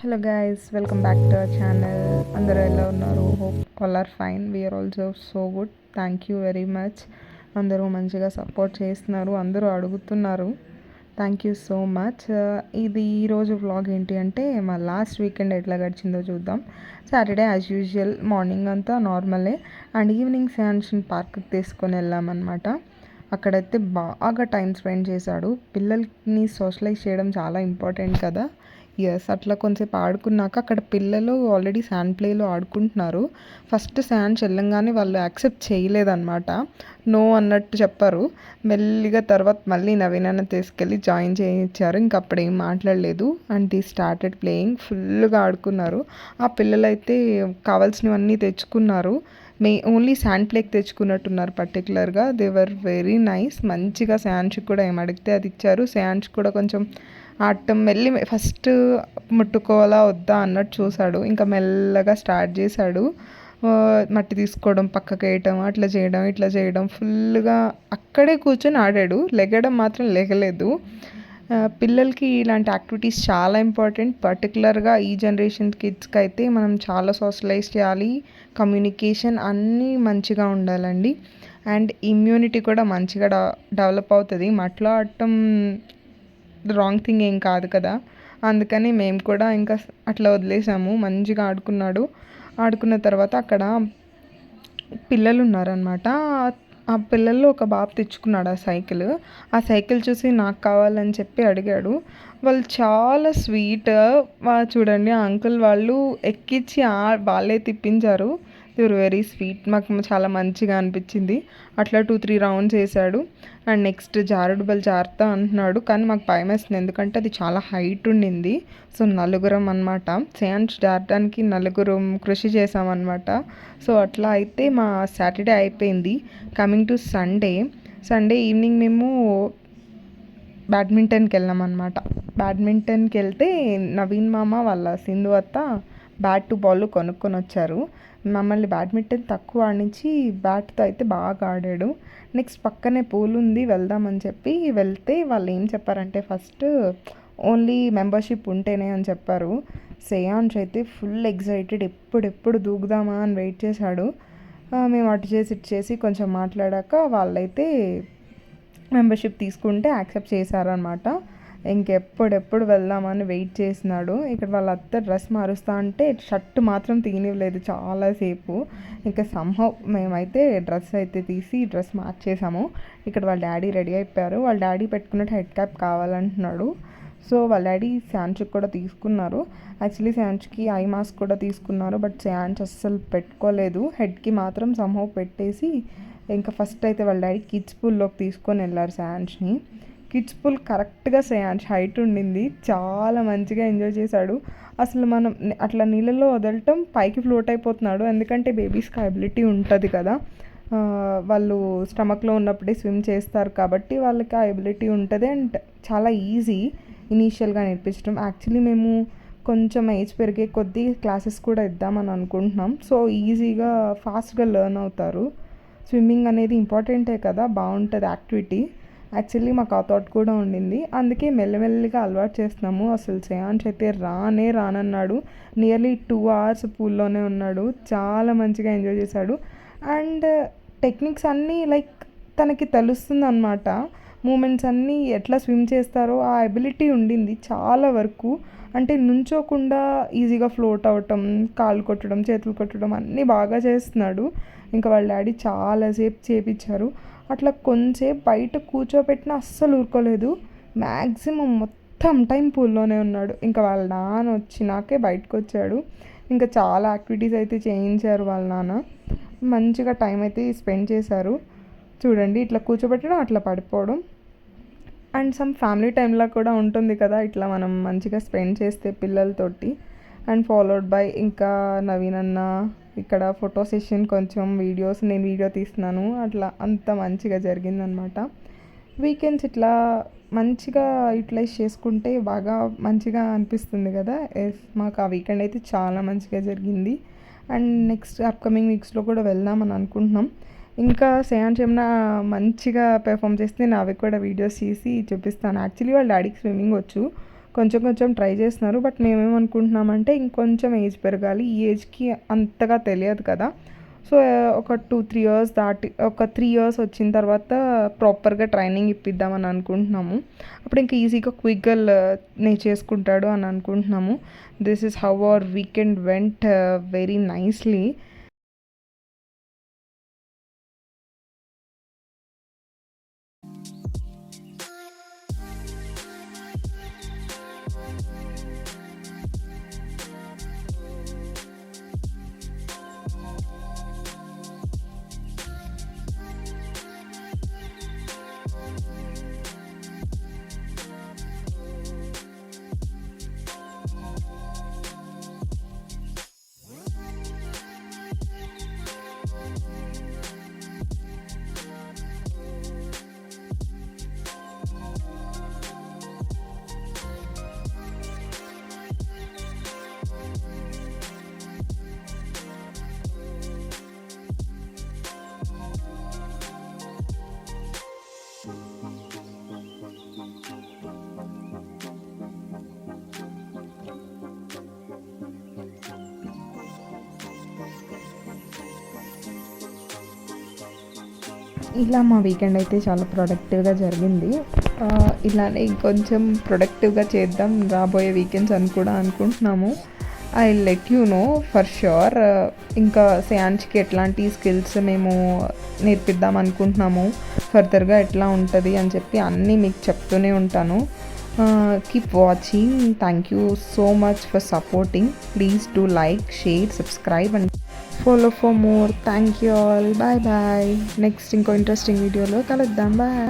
Hello guys, welcome back to our channel. అందరూ ఎలా ఉన్నారు? Hope all are fine. We are also so good. Thank you very much. అందరూ మంచిగా support చేస్తున్నారు, అందరూ అడుగుతున్నారు. Thank you so much. ఇది ఈరోజు వ్లాగ్ ఏంటి అంటే, మా లాస్ట్ వీకెండ్ ఎట్లా గడిచిందో చూద్దాం. సాటర్డే యాజ్ యూజువల్ మార్నింగ్ అంతా నార్మలే, అండ్ ఈవినింగ్ శాన్షన్ పార్క్కి తీసుకొని వెళ్ళామన్నమాట. అక్కడైతే బాగా టైం స్పెండ్ చేశాడు. పిల్లల్ని సోషలైజ్ చేయడం చాలా ఇంపార్టెంట్ కదా. ఎస్, అట్లా కొంచెంసేపు ఆడుకున్నాక అక్కడ పిల్లలు ఆల్రెడీ శాండ్ ప్లేలో ఆడుకుంటున్నారు. ఫస్ట్ శాండ్ చెల్లంగానే వాళ్ళు యాక్సెప్ట్ చేయలేదన్నమాట. నో అన్నట్టు చెప్పారు. మెల్లిగా తర్వాత మళ్ళీ నవీనాన్ని తీసుకెళ్ళి జాయిన్ చేయించారు. ఇంక అప్పుడు ఏం మాట్లాడలేదు అండ్ ది స్టార్టెడ్ ప్లేయింగ్. ఫుల్గా ఆడుకున్నారు. ఆ పిల్లలైతే కావాల్సినవన్నీ తెచ్చుకున్నారు. ఓన్లీ శాండ్ ప్లేకి తెచ్చుకున్నట్టున్నారు పర్టికులర్గా. They were very nice. మంచిగా శాండ్స్కి కూడా ఏం అడిగితే అది ఇచ్చారు. శాండ్స్ కూడా కొంచెం ఆడటం ఫస్ట్ ముట్టుకోవాలా వద్దా అన్నట్టు చూశాడు. ఇంకా మెల్లగా స్టార్ట్ చేశాడు. మట్టి తీసుకోవడం, పక్కకు వేయటం, అట్లా చేయడం ఇట్లా చేయడం. ఫుల్గా అక్కడే కూర్చొని ఆడాడు. లెగడం మాత్రం లెగలేదు. పిల్లలకి ఇలాంటి యాక్టివిటీస్ చాలా ఇంపార్టెంట్. పర్టికులర్గా ఈ జనరేషన్ కిడ్స్కి అయితే మనం చాలా సోషలైజ్ చేయాలి. కమ్యూనికేషన్ అన్నీ మంచిగా ఉండాలండి. అండ్ ఇమ్యూనిటీ కూడా మంచిగా డెవలప్ అవుతుంది. మట్లో ఆడటం రాంగ్ థింగ్ ఏం కాదు కదా. అందుకని మేము కూడా ఇంకా అట్లా వదిలేసాము. మంచిగా ఆడుకున్నాడు. ఆడుకున్న తర్వాత అక్కడ పిల్లలు ఉన్నారనమాట. ఆ పిల్లల్లో ఒక బాబు తెచ్చుకున్నాడు ఆ సైకిల్ చూసి నాకు కావాలని చెప్పి అడిగాడు. వాళ్ళు చాలా స్వీట్. చూడండి, ఆ అంకుల్ వాళ్ళు ఎక్కించి వాళ్ళే తిప్పించారు. You're very sweet. మాకు చాలా మంచిగా అనిపించింది. అట్లా 2-3 రౌండ్స్ వేసాడు. అండ్ నెక్స్ట్ జారుడు బల్ జారుతా అంటున్నాడు. కానీ మాకు భయం వేస్తుంది, ఎందుకంటే అది చాలా హైట్ ఉండింది. సో నలుగురం అనమాట. శాండ్స్ జారడానికి నలుగురం కృషి చేసామన్నమాట. సో అట్లా అయితే మా సాటర్డే అయిపోయింది. కమింగ్ టు సండే ఈవినింగ్ మేము బ్యాడ్మింటన్కి వెళ్ళాం అనమాట. బ్యాడ్మింటన్కి వెళ్తే నవీన్ మామ వాళ్ళ సింధు అత్త బ్యాట్ బాల్ కొనుక్కొని వచ్చారు. మమ్మల్ని బ్యాడ్మింటన్ తక్కువ ఆడించి బ్యాట్తో అయితే బాగా ఆడాడు. నెక్స్ట్ పక్కనే పూల్ ఉంది, వెళ్దామని చెప్పి వెళ్తే వాళ్ళు ఏం చెప్పారంటే, ఫస్ట్ ఓన్లీ మెంబర్షిప్ ఉంటేనే అని చెప్పారు. శ్రేయాంష్ అయితే ఫుల్ ఎగ్జైటెడ్, ఎప్పుడెప్పుడు దూకుదామా అని వెయిట్ చేశాడు. మేము అటు చేసి ఇటు చేసి కొంచెం మాట్లాడాక వాళ్ళైతే మెంబర్షిప్ తీసుకుంటే యాక్సెప్ట్ చేశారనమాట. ఇంకెప్పుడెప్పుడు వెళ్దామని వెయిట్ చేసినాడు. ఇక్కడ వాళ్ళ అత్త డ్రెస్ మారుస్తా అంటే షర్ట్ మాత్రం తీనివ్వలేదు చాలాసేపు. ఇంకా సంహవ్ మేమైతే డ్రెస్ అయితే తీసి డ్రెస్ మార్చేసాము. ఇక్కడ వాళ్ళ డాడీ రెడీ అయిపోయారు. వాళ్ళ డాడీ పెట్టుకున్నట్టు హెడ్ క్యాప్ కావాలంటున్నాడు. సో వాళ్ళ డాడీ శాండ్స్కి కూడా తీసుకున్నారు. యాక్చువల్లీ శాండ్స్కి ఐ మాస్క్ కూడా తీసుకున్నారు. బట్ శాండ్స్ అస్సలు పెట్టుకోలేదు. హెడ్కి మాత్రం సంహవ్ పెట్టేసి ఇంకా ఫస్ట్ అయితే వాళ్ళ డాడీ కిడ్స్ పూల్లోకి తీసుకొని వెళ్ళారు శాండ్స్ని. కిడ్స్ పూల్ కరెక్ట్గా శ్రేయాంష్ హైట్ ఉండింది. చాలా మంచిగా ఎంజాయ్ చేశాడు. అసలు మనం అట్లా నీళ్ళలో వదలటం పైకి ఫ్లోట్ అయిపోతున్నాడు. ఎందుకంటే బేబీస్కి ఎబిలిటీ ఉంటుంది కదా, వాళ్ళు స్టమక్లో ఉన్నప్పుడే స్విమ్ చేస్తారు కాబట్టి వాళ్ళకి ఆ ఎబిలిటీ ఉంటుంది. అండ్ చాలా ఈజీ ఇనీషియల్గా నేర్పించడం. యాక్చువల్లీ మేము కొంచెం ఏజ్ పెరిగే కొద్దీ క్లాసెస్ కూడా ఇద్దామని అనుకుంటున్నాం. సో ఈజీగా ఫాస్ట్గా లెర్న్ అవుతారు. స్విమ్మింగ్ అనేది ఇంపార్టెంటే కదా, బాగుంటుంది యాక్టివిటీ. యాక్చువల్లీ మాకు ఆ థాట్ కూడా ఉండింది. అందుకే మెల్లమెల్లిగా అలవాటు చేస్తున్నాము. అసలు శ్రేయాంష్ అయితే రానన్నాడు. నియర్లీ 2 hours పూల్లోనే ఉన్నాడు. చాలా మంచిగా ఎంజాయ్ చేశాడు. అండ్ టెక్నిక్స్ అన్నీ లైక్ తనకి తెలుస్తుంది అనమాట. మూమెంట్స్ అన్నీ ఎట్లా స్విమ్ చేస్తారో ఆ ఎబిలిటీ ఉండింది చాలా వరకు. అంటే నుంచోకుండా ఈజీగా ఫ్లోట్ అవ్వటం, కాళ్ళు కొట్టడం, చేతులు కొట్టడం అన్నీ బాగా చేస్తున్నాడు. ఇంకా వాళ్ళ డాడీ చాలాసేపు చేపించారు. అట్లా కొంచెంసేపు బయట కూర్చోబెట్టినా అస్సలు ఊరుకోలేదు. మ్యాక్సిమం మొత్తం టైం పూల్లోనే ఉన్నాడు. ఇంకా వాళ్ళ నాన్న వచ్చినాకే బయటకు వచ్చాడు. ఇంకా చాలా యాక్టివిటీస్ అయితే చేయించారు వాళ్ళ నాన్న. మంచిగా టైం అయితే స్పెండ్ చేశారు. చూడండి, ఇట్లా కూర్చోబెట్టడం, అట్లా పడిపోవడం. అండ్ సమ్ ఫ్యామిలీ టైంలా కూడా ఉంటుంది కదా ఇట్లా మనం మంచిగా స్పెండ్ చేస్తే పిల్లలతోటి. అండ్ ఫాలోడ్ బై ఇంకా నవీన్ అన్న ఇక్కడ ఫోటో సెషన్, కొంచెం వీడియోస్, నేను వీడియో తీస్తున్నాను. అట్లా అంత మంచిగా జరిగిందనమాట. వీకెండ్స్ ఇట్లా మంచిగా యూటిలైజ్ చేసుకుంటే బాగా మంచిగా అనిపిస్తుంది కదా. మాకు ఆ వీకెండ్ అయితే చాలా మంచిగా జరిగింది. అండ్ నెక్స్ట్ అప్కమింగ్ వీక్స్లో కూడా వెళ్దామని అనుకుంటున్నాం. ఇంకా శ్రేయాంష్ ఏమైనా మంచిగా పెర్ఫామ్ చేస్తే నేను అవి కూడా వీడియోస్ తీసి చూపిస్తాను. యాక్చువల్లీ వాళ్ళ డాడీకి స్విమ్మింగ్ వచ్చు, కొంచెం కొంచెం ట్రై చేస్తున్నారు. బట్ మేమేమనుకుంటున్నామంటే ఇంకొంచెం ఏజ్ పెరగాలి, ఈ ఏజ్కి అంతగా తెలియదు కదా. సో ఒక 2-3 ఇయర్స్ దాటి, ఒక 3 ఇయర్స్ వచ్చిన తర్వాత ప్రాపర్గా ట్రైనింగ్ ఇప్పిద్దామని అనుకుంటున్నాము. అప్పుడు ఇంకా ఈజీగా క్విక్గా నేర్చేసుకుంటాడు అని అనుకుంటున్నాము. This is how our weekend went very nicely. ఇలా మా వీకెండ్ అయితే చాలా ప్రొడక్టివ్గా జరిగింది. ఇలానే ఇంకొంచెం ప్రొడక్టివ్గా చేద్దాం రాబోయే వీకెండ్స్ అని కూడా అనుకుంటున్నాము. I let you know for sure. ఇంకా శ్రేయాన్ష్కి ఎట్లాంటి స్కిల్స్ మేము నేర్పిద్దాం అనుకుంటున్నాము, ఫర్దర్గా ఎట్లా ఉంటుంది అని చెప్పి అన్నీ మీకు చెప్తూనే ఉంటాను. Keep watching. Thank you so much for supporting. Please do like, share, subscribe and follow for more. Thank you all. Bye bye. Next ఇంకో ఇంట్రెస్టింగ్ వీడియోలో కలుద్దాం. బాయ్.